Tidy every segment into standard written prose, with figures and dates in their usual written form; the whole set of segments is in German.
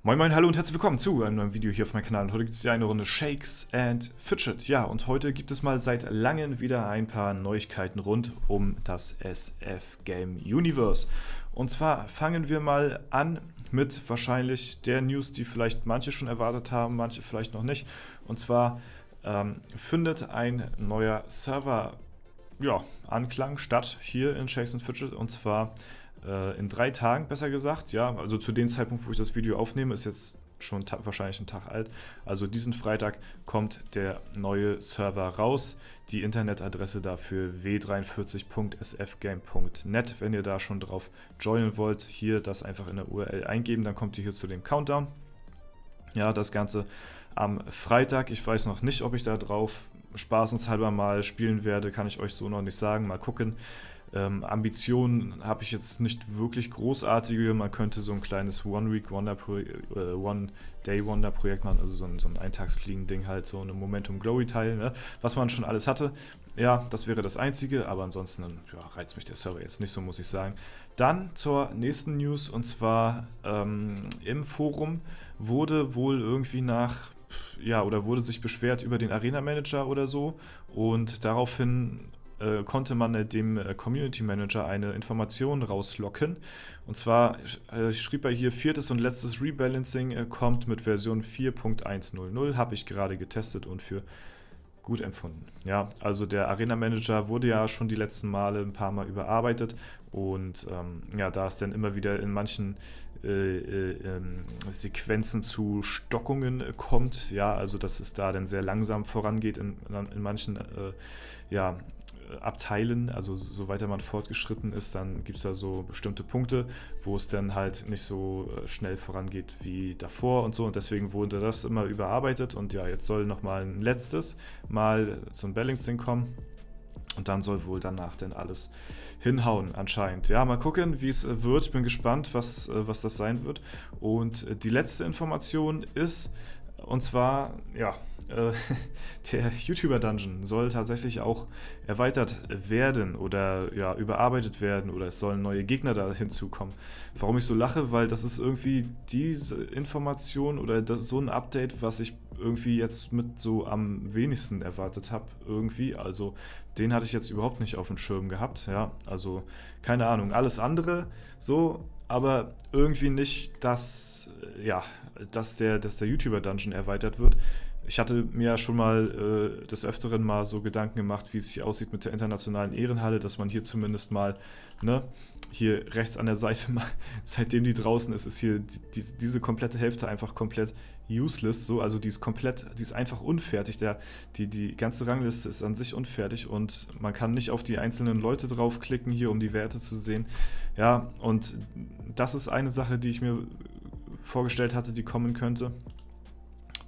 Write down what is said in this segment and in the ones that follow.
Moin Moin, hallo und herzlich willkommen zu einem neuen Video hier auf meinem Kanal. Und heute gibt es ja eine Runde Shakes and Fidget. Ja, und heute gibt es mal seit langem wieder ein paar Neuigkeiten rund um das SF Game Universe. Und zwar fangen wir mal an mit wahrscheinlich der News, die vielleicht manche schon erwartet haben, manche vielleicht noch nicht. Und zwar findet ein neuer Server, ja, Anklang statt hier in Shakes and Fidget. Und zwar in 3 Tagen, besser gesagt. Ja, also zu dem Zeitpunkt, wo ich das Video aufnehme, ist jetzt schon wahrscheinlich ein Tag alt. Also diesen Freitag kommt der neue Server raus. Die Internetadresse dafür w43.sfgame.net. Wenn ihr da schon drauf joinen wollt, hier das einfach in der URL eingeben, dann kommt ihr hier zu dem Countdown. Ja, das Ganze am Freitag. Ich weiß noch nicht, ob ich da drauf spaßenshalber mal spielen werde, kann ich euch so noch nicht sagen. Mal gucken. Ambitionen habe ich jetzt nicht wirklich großartige. Man könnte so ein kleines One-Day-Wonder-Projekt machen, also so ein Eintagsfliegen-Ding halt, so eine Momentum-Glory-Teil, ne? Was man schon alles hatte. Ja, das wäre das Einzige, aber ansonsten ja, reizt mich der Server jetzt nicht so, muss ich sagen. Dann zur nächsten News, und zwar im Forum wurde wohl irgendwie wurde sich beschwert über den Arena-Manager oder so, und daraufhin konnte man dem Community Manager eine Information rauslocken. Und zwar schrieb er hier: viertes und letztes Rebalancing kommt mit Version 4.100. Habe ich gerade getestet und für gut empfunden. Ja, also der Arena Manager wurde ja schon die letzten Male ein paar Mal überarbeitet, und ja, da es dann immer wieder in manchen Sequenzen zu Stockungen kommt, ja, also dass es da dann sehr langsam vorangeht in manchen ja, Abteilen, also so weiter man fortgeschritten ist, dann gibt es da so bestimmte Punkte, wo es dann halt nicht so schnell vorangeht wie davor und so, und deswegen wurde das immer überarbeitet, und ja, jetzt soll nochmal ein letztes Mal zum Balancing kommen. Und dann soll wohl danach denn alles hinhauen anscheinend. Ja, mal gucken, wie es wird. Ich bin gespannt, was das sein wird. Und die letzte Information ist, und zwar, ja, der YouTuber-Dungeon soll tatsächlich auch erweitert werden oder ja, überarbeitet werden, oder es sollen neue Gegner da hinzukommen. Warum ich so lache? Weil das ist irgendwie diese Information oder so ein Update, was ich irgendwie jetzt mit so am wenigsten erwartet habe, irgendwie. Also den hatte ich jetzt überhaupt nicht auf dem Schirm gehabt, ja. Also keine Ahnung, alles andere so, aber irgendwie nicht, dass der YouTuber-Dungeon erweitert wird. Ich hatte mir ja schon mal des Öfteren mal so Gedanken gemacht, wie es hier aussieht mit der internationalen Ehrenhalle, dass man hier zumindest mal, ne, hier rechts an der Seite, seitdem die draußen ist hier diese komplette Hälfte einfach komplett useless, so, also die ist einfach unfertig, die ganze Rangliste ist an sich unfertig, und man kann nicht auf die einzelnen Leute draufklicken hier, um die Werte zu sehen, ja, und das ist eine Sache, die ich mir vorgestellt hatte, die kommen könnte.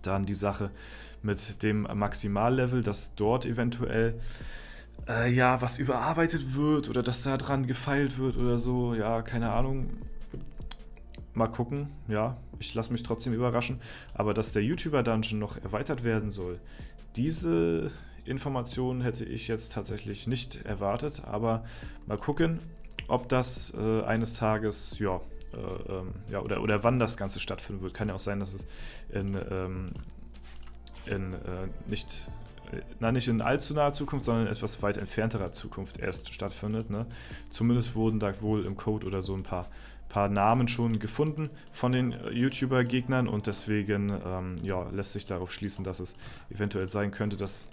Dann die Sache mit dem Maximallevel, dass dort eventuell was überarbeitet wird oder dass da dran gefeilt wird oder so. Ja, keine Ahnung. Mal gucken. Ja, ich lasse mich trotzdem überraschen. Aber dass der YouTuber-Dungeon noch erweitert werden soll, diese Information hätte ich jetzt tatsächlich nicht erwartet. Aber mal gucken, ob das eines Tages, oder wann das Ganze stattfinden wird. Kann ja auch sein, dass es nicht in allzu naher Zukunft, sondern in etwas weit entfernterer Zukunft erst stattfindet. Ne? Zumindest wurden da wohl im Code oder so ein paar Namen schon gefunden von den YouTuber-Gegnern, und deswegen lässt sich darauf schließen, dass es eventuell sein könnte, dass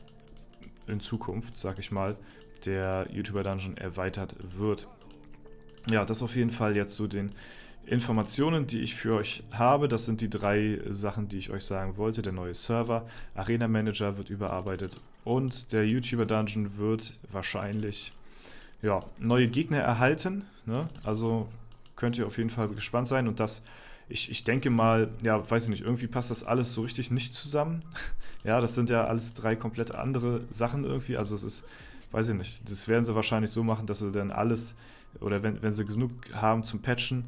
in Zukunft, sag ich mal, der YouTuber-Dungeon erweitert wird. Ja, das auf jeden Fall jetzt zu den Informationen, die ich für euch habe. Das sind die 3 Sachen, die ich euch sagen wollte. Der neue Server, Arena Manager wird überarbeitet, und der YouTuber Dungeon wird wahrscheinlich neue Gegner erhalten. Ne? Also könnt ihr auf jeden Fall gespannt sein, und ich denke mal, ja, weiß ich nicht, irgendwie passt das alles so richtig nicht zusammen. Ja, das sind ja alles 3 komplett andere Sachen irgendwie. Also es ist, weiß ich nicht, das werden sie wahrscheinlich so machen, dass sie dann alles, oder wenn sie genug haben zum Patchen,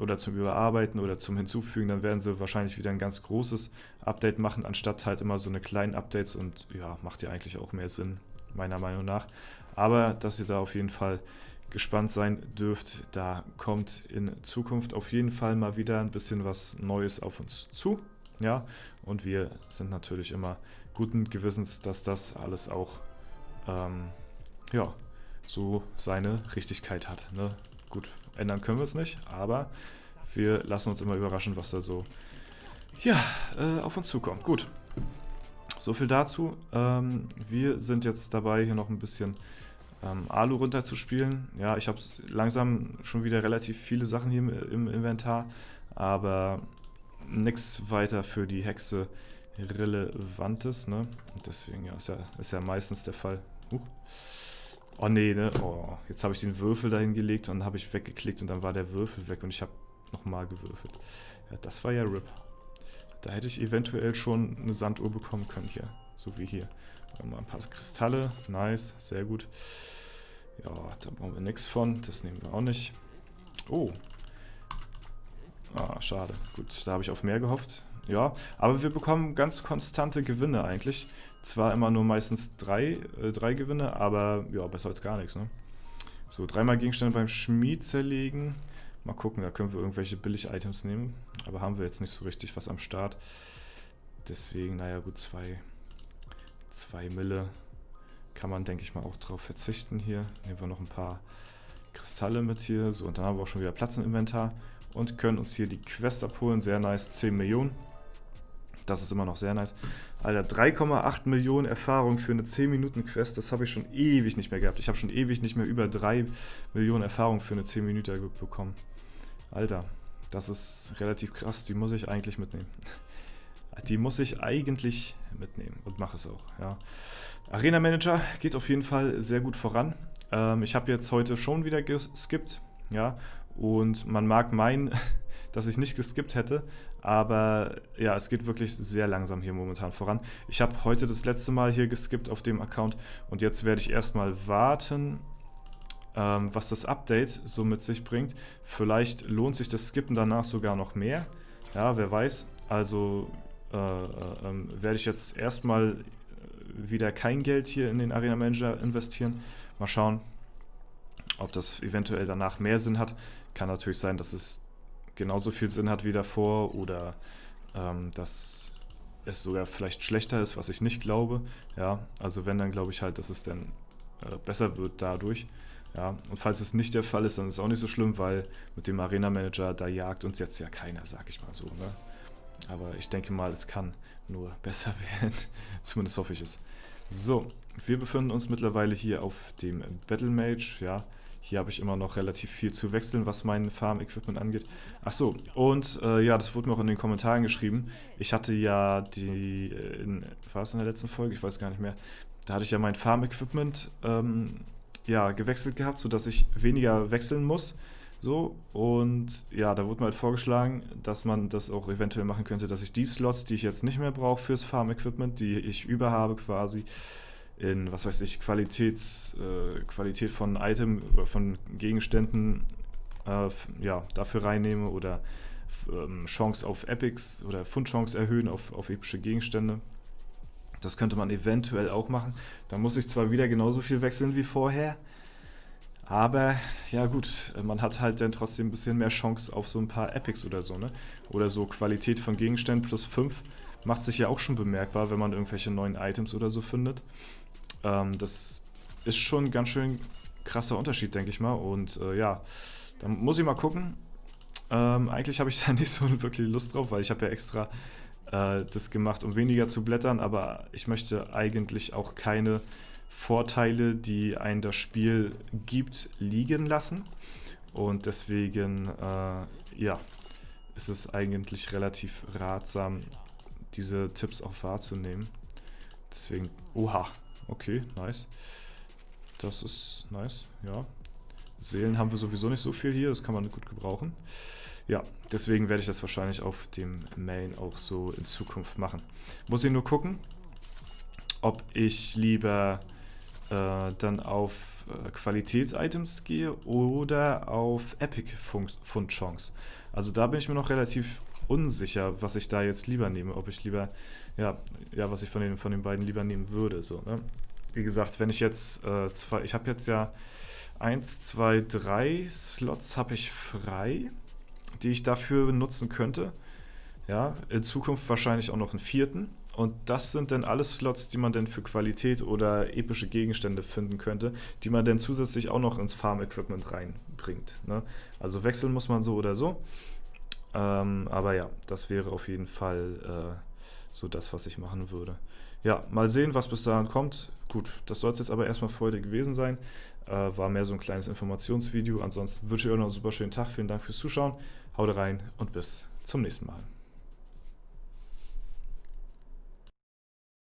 oder zum Überarbeiten oder zum Hinzufügen, dann werden sie wahrscheinlich wieder ein ganz großes Update machen, anstatt halt immer so eine kleinen Updates, und ja, macht ja eigentlich auch mehr Sinn, meiner Meinung nach. Aber dass ihr da auf jeden Fall gespannt sein dürft. Da kommt in Zukunft auf jeden Fall mal wieder ein bisschen was Neues auf uns zu. Ja, und wir sind natürlich immer guten Gewissens, dass das alles auch ja, so seine Richtigkeit hat. Ne? Gut, ändern können wir es nicht, aber wir lassen uns immer überraschen, was da so ja, auf uns zukommt. Gut, so viel dazu. Wir sind jetzt dabei, hier noch ein bisschen Alu runterzuspielen. Ja, ich habe langsam schon wieder relativ viele Sachen hier im Inventar, aber nichts weiter für die Hexe Relevantes, ne? Und deswegen, ja, ist ja meistens der Fall. Oh nee, ne? Oh, jetzt habe ich den Würfel dahin gelegt und dann habe ich weggeklickt und dann war der Würfel weg und ich habe nochmal gewürfelt. Ja, das war ja RIP. Da hätte ich eventuell schon eine Sanduhr bekommen können hier. So wie hier. Mal ein paar Kristalle. Nice, sehr gut. Ja, da brauchen wir nichts von. Das nehmen wir auch nicht. Oh. Ah, schade. Gut, da habe ich auf mehr gehofft. Ja, aber wir bekommen ganz konstante Gewinne eigentlich. Zwar immer nur meistens drei Gewinne, aber ja, besser als gar nichts, ne? So, 3-mal Gegenstände beim Schmied zerlegen. Mal gucken, da können wir irgendwelche Billig-Items nehmen. Aber haben wir jetzt nicht so richtig was am Start. Deswegen, naja gut, 2 Mille kann man, denke ich mal, auch drauf verzichten hier. Nehmen wir noch ein paar Kristalle mit hier. So, und dann haben wir auch schon wieder Platz im Inventar. Und können uns hier die Quest abholen. Sehr nice, 10 Millionen. Das ist immer noch sehr nice. Alter, 3,8 Millionen Erfahrung für eine 10-Minuten-Quest, das habe ich schon ewig nicht mehr gehabt. Ich habe schon ewig nicht mehr über 3 Millionen Erfahrung für eine 10 Minuten bekommen. Alter, das ist relativ krass, die muss ich eigentlich mitnehmen. Die muss ich eigentlich mitnehmen und mache es auch, ja. Arena Manager geht auf jeden Fall sehr gut voran. Ich habe jetzt heute schon wieder geskippt, ja. Und man mag meinen, dass ich nicht geskippt hätte, aber ja, es geht wirklich sehr langsam hier momentan voran. Ich habe heute das letzte Mal hier geskippt auf dem Account und jetzt werde ich erstmal warten, was das Update so mit sich bringt. Vielleicht lohnt sich das Skippen danach sogar noch mehr. Ja, wer weiß. Also werde ich jetzt erstmal wieder kein Geld hier in den Arena Manager investieren. Mal schauen, ob das eventuell danach mehr Sinn hat. Kann natürlich sein, dass es genauso viel Sinn hat wie davor oder dass es sogar vielleicht schlechter ist, was ich nicht glaube. Ja, also wenn, dann glaube ich halt, dass es dann besser wird dadurch. Ja, und falls es nicht der Fall ist, dann ist es auch nicht so schlimm, weil mit dem Arena Manager, da jagt uns jetzt ja keiner, sag ich mal so, ne? Aber ich denke mal, es kann nur besser werden. Zumindest hoffe ich es. So, wir befinden uns mittlerweile hier auf dem Battle Mage, ja. Hier habe ich immer noch relativ viel zu wechseln, was mein Farm-Equipment angeht. Achso, und ja, das wurde mir auch in den Kommentaren geschrieben. Ich hatte ja war es in der letzten Folge? Ich weiß gar nicht mehr. Da hatte ich ja mein Farm-Equipment ja, gewechselt gehabt, sodass ich weniger wechseln muss. So, und ja, da wurde mir halt vorgeschlagen, dass man das auch eventuell machen könnte, dass ich die Slots, die ich jetzt nicht mehr brauche fürs Farm-Equipment, die ich über habe quasi, in, was weiß ich, Qualität von Item oder von Gegenständen ja, dafür reinnehme oder Chance auf Epics oder Fundchance erhöhen auf epische Gegenstände. Das könnte man eventuell auch machen. Da muss ich zwar wieder genauso viel wechseln wie vorher, aber ja gut, man hat halt dann trotzdem ein bisschen mehr Chance auf so ein paar Epics oder so, ne? Oder so Qualität von Gegenständen plus 5 macht sich ja auch schon bemerkbar, wenn man irgendwelche neuen Items oder so findet. Das ist schon ein ganz schön krasser Unterschied, denke ich mal. Und ja, da muss ich mal gucken. Eigentlich habe ich da nicht so wirklich Lust drauf, weil ich habe ja extra das gemacht, um weniger zu blättern. Aber ich möchte eigentlich auch keine Vorteile, die ein das Spiel gibt, liegen lassen. Und deswegen, ja, ist es eigentlich relativ ratsam, diese Tipps auch wahrzunehmen. Deswegen, oha. Okay, nice. Das ist nice, ja. Seelen haben wir sowieso nicht so viel hier, das kann man gut gebrauchen. Ja, deswegen werde ich das wahrscheinlich auf dem Main auch so in Zukunft machen. Muss ich nur gucken, ob ich lieber dann auf Qualitäts-Items gehe oder auf Epic-Fundchance. Also da bin ich mir noch relativ unsicher, was ich da jetzt lieber nehme, ob ich lieber, ja, was ich von den beiden lieber nehmen würde, so, ne? Wie gesagt, wenn ich jetzt, ich habe jetzt ja 1, 2, 3 Slots habe ich frei, die ich dafür nutzen könnte. Ja, in Zukunft wahrscheinlich auch noch einen vierten. Und das sind dann alles Slots, die man dann für Qualität oder epische Gegenstände finden könnte, die man dann zusätzlich auch noch ins Farm-Equipment reinbringt. Ne? Also wechseln muss man so oder so. Aber ja, das wäre auf jeden Fall so das, was ich machen würde. Ja, mal sehen, was bis dahin kommt. Gut, das soll es jetzt aber erstmal für heute gewesen sein. War mehr so ein kleines Informationsvideo. Ansonsten wünsche ich euch noch einen super schönen Tag. Vielen Dank fürs Zuschauen. Haut rein und bis zum nächsten Mal.